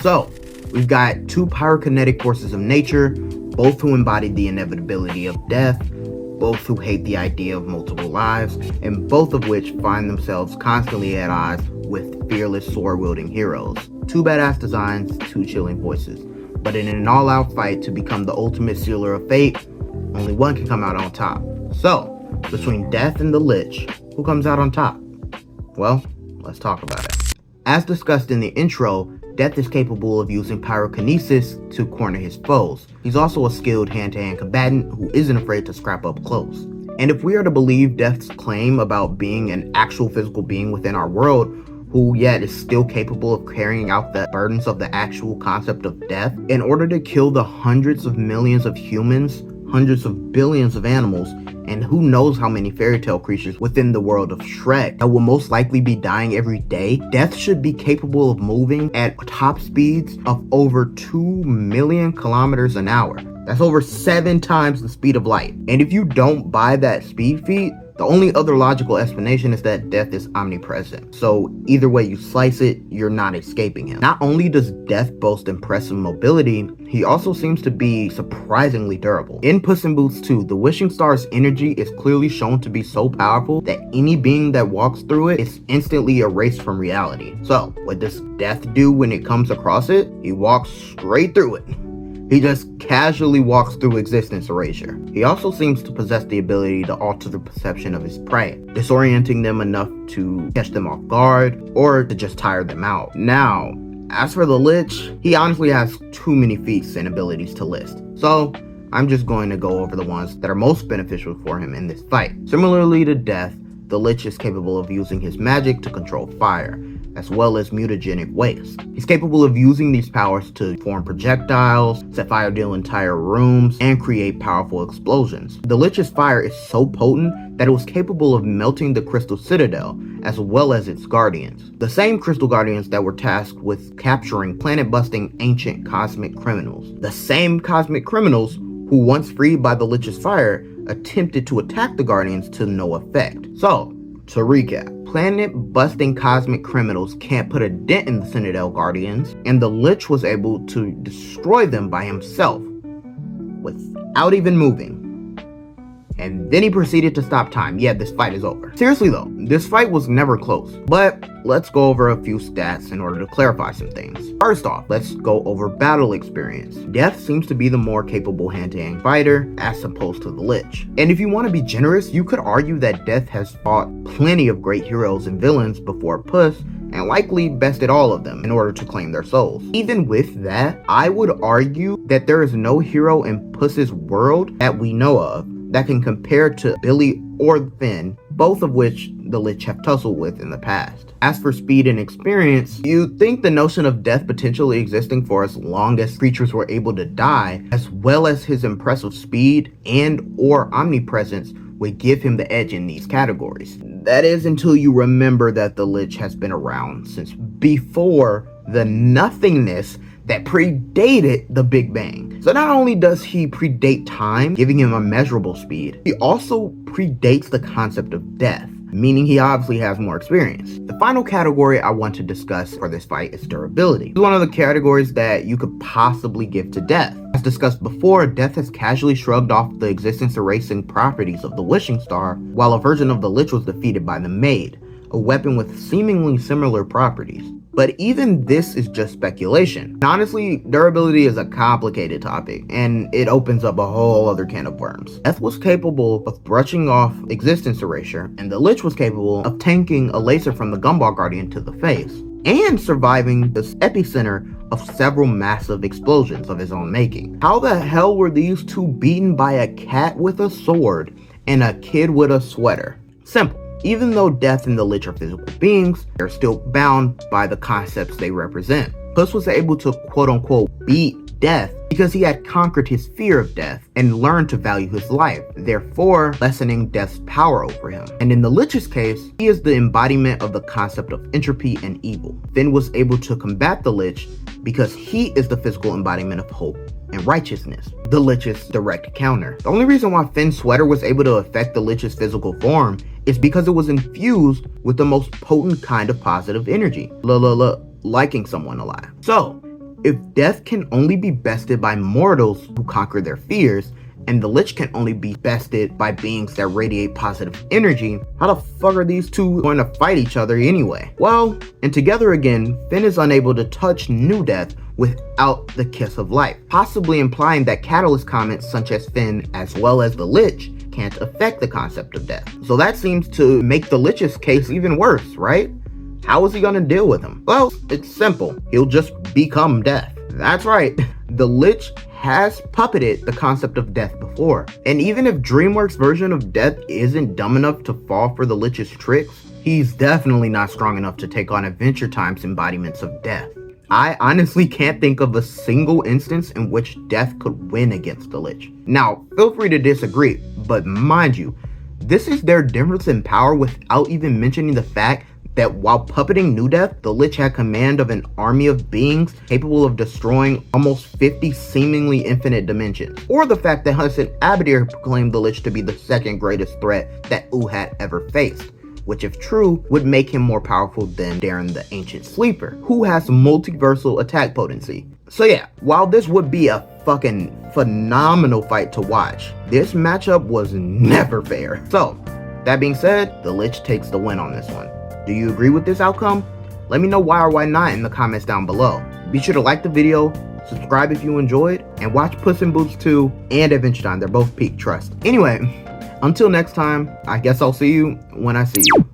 So, we've got two pyrokinetic forces of nature, both who embody the inevitability of death, both who hate the idea of multiple lives, and both of which find themselves constantly at odds with fearless sword-wielding heroes. Two badass designs, two chilling voices. But in an all-out fight to become the ultimate sealer of fate, only one can come out on top. So, between Death and the Lich, who comes out on top? Well, let's talk about it. As discussed in the intro, Death is capable of using pyrokinesis to corner his foes. He's also a skilled hand-to-hand combatant who isn't afraid to scrap up close. And if we are to believe Death's claim about being an actual physical being within our world, who yet is still capable of carrying out the burdens of the actual concept of death, in order to kill the hundreds of millions of humans, hundreds of billions of animals, and who knows how many fairy tale creatures within the world of Shrek that will most likely be dying every day, Death should be capable of moving at top speeds of over 2 million kilometers an hour. That's over 7 times the speed of light. And if you don't buy that speed feat, the only other logical explanation is that Death is omnipresent. So either way you slice it, you're not escaping him. Not only does Death boast impressive mobility, he also seems to be surprisingly durable. In Puss in Boots 2, the Wishing Star's energy is clearly shown to be so powerful that any being that walks through it is instantly erased from reality. So what does Death do when it comes across it? He walks straight through it. He just casually walks through existence erasure. He also seems to possess the ability to alter the perception of his prey, disorienting them enough to catch them off guard or to just tire them out. Now, as for the Lich, he honestly has too many feats and abilities to list. So, I'm just going to go over the ones that are most beneficial for him in this fight. Similarly to Death, the Lich is capable of using his magic to control fire, as well as mutagenic waste. He's capable of using these powers to form projectiles, set fire to entire rooms, and create powerful explosions. The Lich's fire is so potent that it was capable of melting the Crystal Citadel, as well as its guardians. The same Crystal Guardians that were tasked with capturing planet-busting ancient cosmic criminals. The same cosmic criminals who, once freed by the Lich's fire, attempted to attack the Guardians to no effect. So, to recap, planet-busting cosmic criminals can't put a dent in the Citadel Guardians, and the Lich was able to destroy them by himself, without even moving. And then he proceeded to stop time. Yeah, this fight is over. Seriously though, this fight was never close. But let's go over a few stats in order to clarify some things. First off, let's go over battle experience. Death seems to be the more capable hand-to-hand fighter as opposed to the Lich. And if you want to be generous, you could argue that Death has fought plenty of great heroes and villains before Puss, and likely bested all of them in order to claim their souls. Even with that, I would argue that there is no hero in Puss's world that we know of that can compare to Billy or Finn, both of which the Lich have tussled with in the past. As for speed and experience, you'd think the notion of Death potentially existing for as long as creatures were able to die, as well as his impressive speed and or omnipresence, would give him the edge in these categories. That is until you remember that the Lich has been around since before the nothingness that predated the Big Bang. So not only does he predate time, giving him immeasurable speed, he also predates the concept of death, meaning he obviously has more experience. The final category I want to discuss for this fight is durability. It's one of the categories that you could possibly give to Death. As discussed before, Death has casually shrugged off the existence erasing properties of the Wishing Star, while a version of the Lich was defeated by the Maid, a weapon with seemingly similar properties. But even this is just speculation. And honestly, durability is a complicated topic, and it opens up a whole other can of worms. Death was capable of brushing off existence erasure, and the Lich was capable of tanking a laser from the Gumball Guardian to the face, and surviving the epicenter of several massive explosions of his own making. How the hell were these two beaten by a cat with a sword and a kid with a sweater? Simple. Even though Death and the Lich are physical beings, they're still bound by the concepts they represent. Puss was able to quote-unquote beat Death because he had conquered his fear of death and learned to value his life, therefore lessening Death's power over him. And in the Lich's case, he is the embodiment of the concept of entropy and evil. Finn was able to combat the Lich because he is the physical embodiment of hope and righteousness, the Lich's direct counter. The only reason why Finn's sweater was able to affect the Lich's physical form is because it was infused with the most potent kind of positive energy, liking someone alive. So, if death can only be bested by mortals who conquer their fears, and the Lich can only be bested by beings that radiate positive energy, how the fuck are these two going to fight each other anyway? Well, and together again, Finn is unable to touch New Death without the Kiss of Life, possibly implying that Catalyst comments such as Finn as well as the Lich can't affect the concept of death. So that seems to make the Lich's case even worse, right? How is he gonna deal with him? Well, it's simple. He'll just become death. That's right. The Lich has puppeted the concept of death before. And even if DreamWorks' version of death isn't dumb enough to fall for the Lich's tricks, he's definitely not strong enough to take on Adventure Time's embodiments of death. I honestly can't think of a single instance in which death could win against the Lich. Now, feel free to disagree, but mind you, this is their difference in power without even mentioning the fact that while puppeting New Death, the Lich had command of an army of beings capable of destroying almost 50 seemingly infinite dimensions. Or the fact that Hudson Abadir proclaimed the Lich to be the second greatest threat that U had ever faced, which if true, would make him more powerful than Darren the Ancient Sleeper, who has multiversal attack potency. So yeah, while this would be a fucking phenomenal fight to watch, this matchup was never fair. So, that being said, the Lich takes the win on this one. Do you agree with this outcome? Let me know why or why not in the comments down below. Be sure to like the video, subscribe if you enjoyed, and watch Puss in Boots 2 and Adventure Time. They're both peak, trust. Anyway, until next time, I guess I'll see you when I see you.